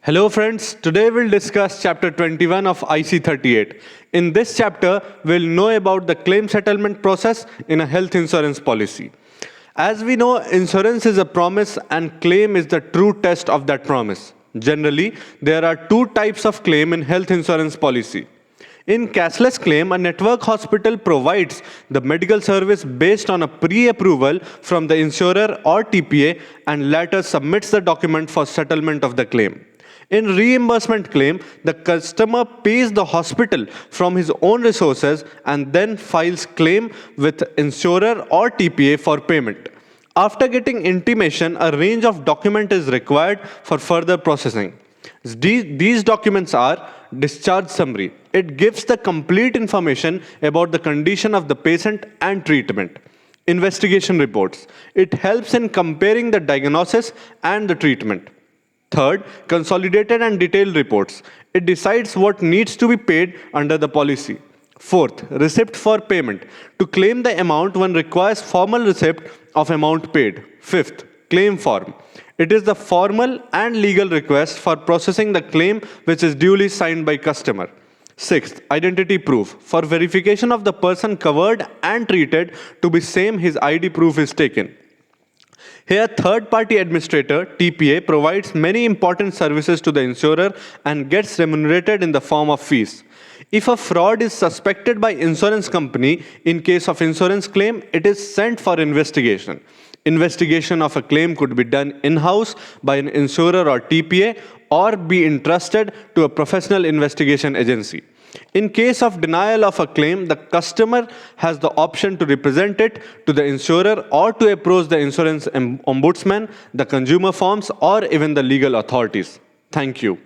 Hello friends, today we'll discuss chapter 21 of IC 38. In this chapter, we'll know about the claim settlement process in a health insurance policy. As we know, insurance is a promise and claim is the true test of that promise. Generally, there are two types of claim in health insurance policy. In cashless claim, a network hospital provides the medical service based on a pre-approval from the insurer or TPA and later submits the document for settlement of the claim. In reimbursement claim, the customer pays the hospital from his own resources and then files claim with insurer or TPA for payment. After getting intimation, a range of document is required for further processing. These documents are discharge summary. It gives the complete information about the condition of the patient and treatment. Investigation reports. It helps in comparing the diagnosis and the treatment. Third, consolidated and detailed reports. It decides what needs to be paid under the policy. Fourth, receipt for payment. To claim the amount, one requires formal receipt of amount paid. Fifth, claim form. It is the formal and legal request for processing the claim which is duly signed by customer. Sixth, identity proof. For verification of the person covered and treated to be same, his ID proof is taken. Here, third-party administrator, TPA, provides many important services to the insurer and gets remunerated in the form of fees. If a fraud is suspected by insurance company, in case of insurance claim, it is sent for investigation. Investigation of a claim could be done in-house by an insurer or TPA or be entrusted to a professional investigation agency. In case of denial of a claim, the customer has the option to represent it to the insurer or to approach the insurance ombudsman, the consumer firms, or even the legal authorities. Thank you.